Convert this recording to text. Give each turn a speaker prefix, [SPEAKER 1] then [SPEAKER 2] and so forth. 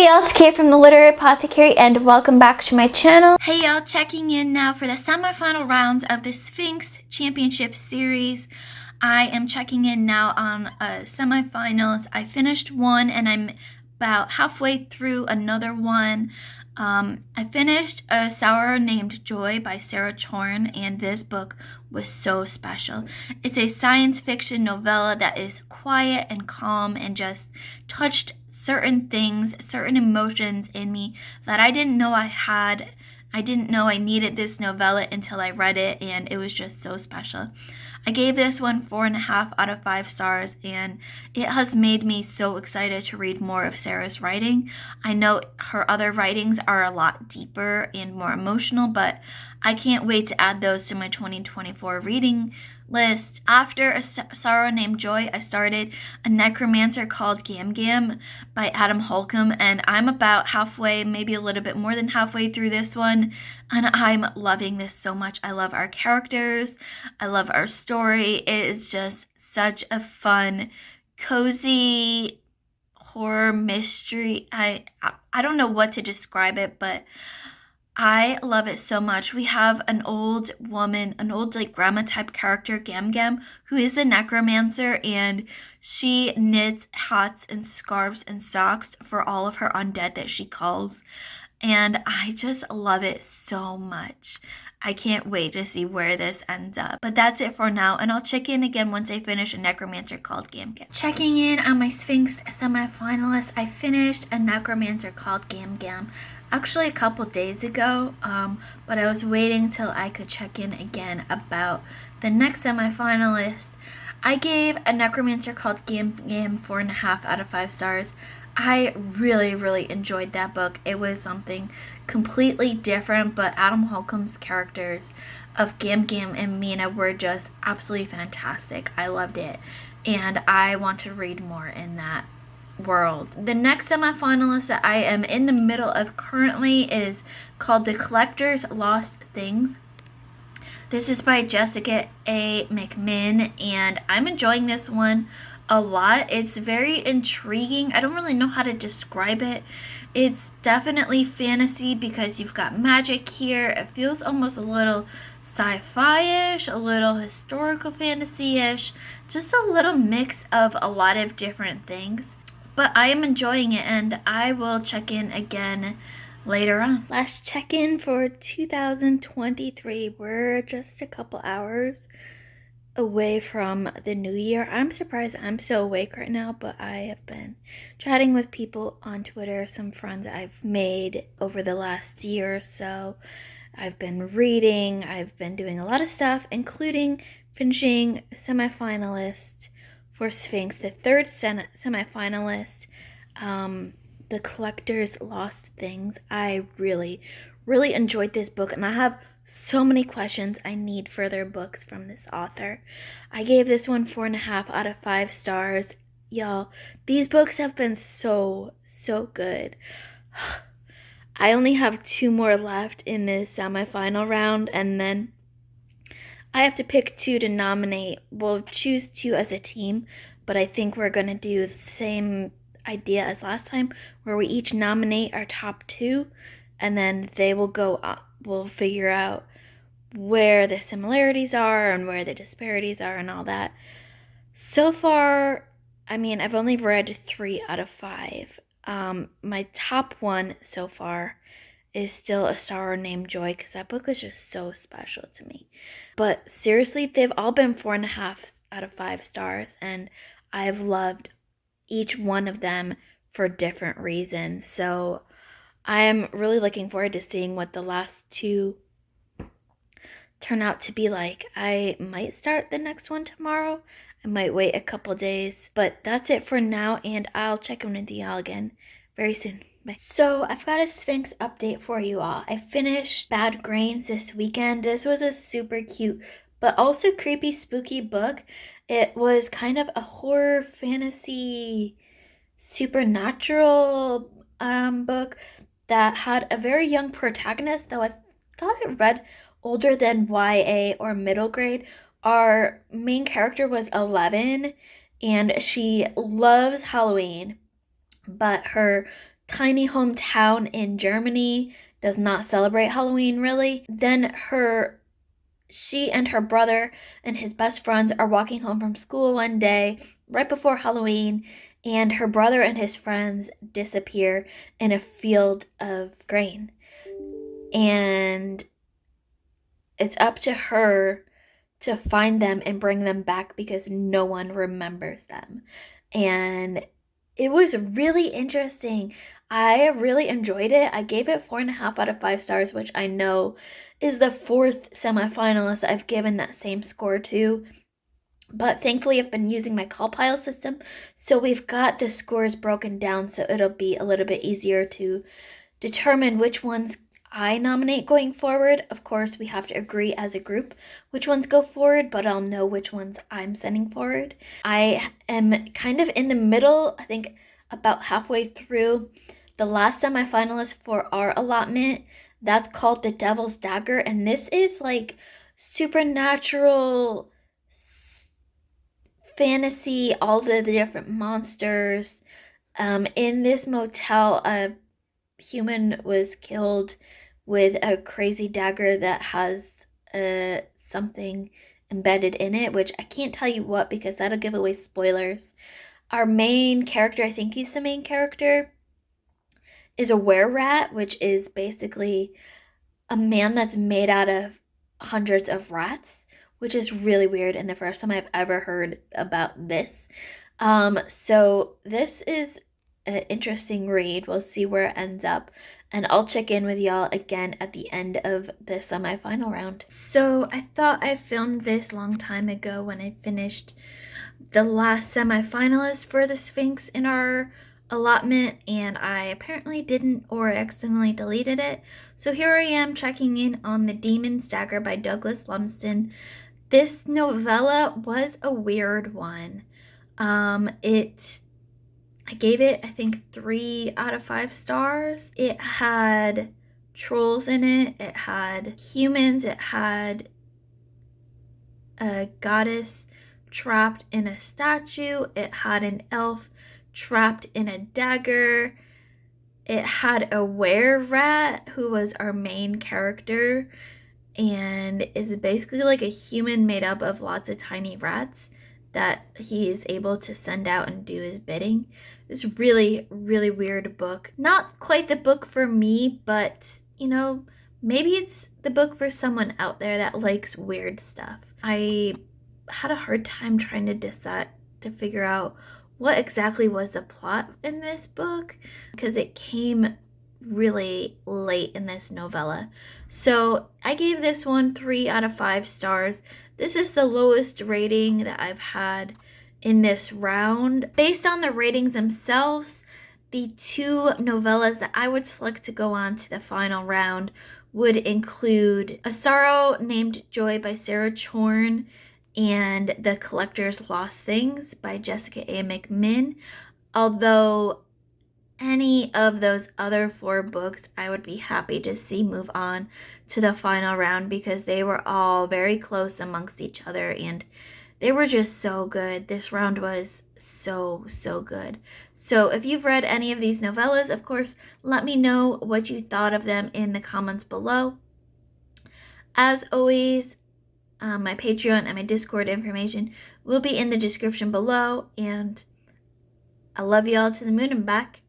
[SPEAKER 1] y'all, it's Kate from the Literary Apothecary and welcome back to my channel. Hey y'all, checking in now for the semifinal rounds of the Sphinx Championship Series. I am checking in now on semifinals. I finished one and I'm about halfway through another one. I finished A Sorrow Named Joy by Sarah Torn, and this book was so special. It's a science fiction novella that is quiet and calm and just touched certain things, certain emotions in me that I didn't know I had. I didn't know I needed this novella until I read it, and it was just so special. I gave this one 4.5 out of 5 stars, and it has made me so excited to read more of Sarah's writing. I know her other writings are a lot deeper and more emotional, but I can't wait to add those to my 2024 reading list. After A Sorrow Named Joy, I started A Necromancer Called Gam Gam by Adam Holcomb, and I'm about halfway, maybe a little bit more than halfway through this one, and I'm loving this so much. I love our characters. I love our story. It is just such a fun, cozy horror mystery. I don't know what to describe it, but I love it so much. We have an old woman, an old like grandma type character, Gam Gam, who is the necromancer, and she knits hats and scarves and socks for all of her undead that she calls. And I just love it so much. I can't wait to see where this ends up. But that's it for now, and I'll check in again once I finish A Necromancer Called Gam Gam. Checking in on my Sphinx semifinalists, I finished A Necromancer Called Gam Gam actually a couple days ago, but I was waiting till I could check in again about the next semifinalist. I gave A Necromancer Called Gam Gam 4.5 out of 5 stars. I really enjoyed that book. It was something completely different, but Adam Holcomb's characters of Gam Gam and Mina were just absolutely fantastic. I loved it, and I want to read more in that world. The next semifinalist that I am in the middle of currently is called The Collector's Lost Things. This is by Jessica A. McMinn, and I'm enjoying this one a lot. It's very intriguing. I don't really know how to describe it. It's definitely fantasy because you've got magic here. It feels almost a little sci-fi-ish, a little historical fantasy-ish, just a little mix of a lot of different things. But I am enjoying it, and I will check in again later on. Last check-in for 2023. We're just a couple hours away from the new year. I'm surprised I'm still awake right now, but I have been chatting with people on Twitter, some friends I've made over the last year or so. I've been reading, I've been doing a lot of stuff, including finishing semifinalist for Sphinx, the third semifinalist, The Collector's Lost Things. I really enjoyed this book, and I have so many questions. I need further books from this author. I gave this one 4.5 out of 5 stars. Y'all, these books have been so good. I only have 2 more left in this semifinal round, and then I have to pick 2 to nominate. We'll choose 2 as a team, but I think we're going to do the same idea as last time, where we each nominate our top 2, and then they will go up. We'll figure out where the similarities are and where the disparities are and all that. So far, I mean, I've only read 3 out of 5. My top one so far is still A Sorrow Named Joy, because that book was just so special to me. But seriously, they've all been 4.5 out of 5 stars, and I've loved each one of them for different reasons. So I'm really looking forward to seeing what the last 2 turn out to be like. I might start the next one tomorrow. I might wait a couple days, but that's it for now, and I'll check in with y'all again very soon. Bye. So I've got a Sphinx update for you all. I finished Bad Grains this weekend. This was a super cute but also creepy, spooky book. It was kind of a horror, fantasy, supernatural book that had a very young protagonist, though I thought it read older than YA or middle grade. Our main character was 11, and she loves Halloween, but her tiny hometown in Germany does not celebrate Halloween really. Then she and her brother and his best friends are walking home from school one day right before Halloween, and her brother and his friends disappear in a field of grain. And it's up to her to find them and bring them back because no one remembers them. And it was really interesting. I really enjoyed it. I gave it 4.5 out of 5 stars, which I know is the 4th semifinalist I've given that same score to. But thankfully, I've been using my call pile system, so we've got the scores broken down, so it'll be a little bit easier to determine which ones I nominate going forward. Of course, we have to agree as a group which ones go forward, but I'll know which ones I'm sending forward. I am kind of in the middle, I think about halfway through the last semifinalist for our allotment. That's called The Devil's Dagger, and this is like supernatural fantasy, all the different monsters. In this motel, a human was killed with a crazy dagger that has something embedded in it, which I can't tell you what because that'll give away spoilers. Our main character, I think he's the main character, is a were-rat, which is basically a man that's made out of hundreds of rats, which is really weird and the first time I've ever heard about this. So this is an interesting read. We'll see where it ends up, and I'll check in with y'all again at the end of the semifinal round. So I thought I filmed this long time ago when I finished the last semifinalist for the Sphinx in our allotment, and I apparently didn't, or accidentally deleted it. So here I am checking in on The Demon's Dagger by Douglas Lumsden. This novella was a weird one. I gave it, I think, 3 out of 5 stars. It had trolls in it. It had humans. It had a goddess trapped in a statue. It had an elf trapped in a dagger. It had a were-rat who was our main character, and is basically like a human made up of lots of tiny rats that he is able to send out and do his bidding. It's really, really weird book. Not quite the book for me, but you know, maybe it's the book for someone out there that likes weird stuff. I had a hard time trying to decide to figure out what exactly was the plot in this book because it came really late in this novella. So I gave this one 3 out of 5 stars. This is the lowest rating that I've had in this round. Based on the ratings themselves, the 2 novellas that I would select to go on to the final round would include A Sorrow Named Joy by Sarah Chorn and The Collector's Lost Things by Jessica A. McMinn. Although any of those other 4 books I would be happy to see move on to the final round because they were all very close amongst each other and they were just so good. This round was so good. So if you've read any of these novellas, of course, let me know what you thought of them in the comments below. As always, my Patreon and my Discord information will be in the description below, and I love you all to the moon and back.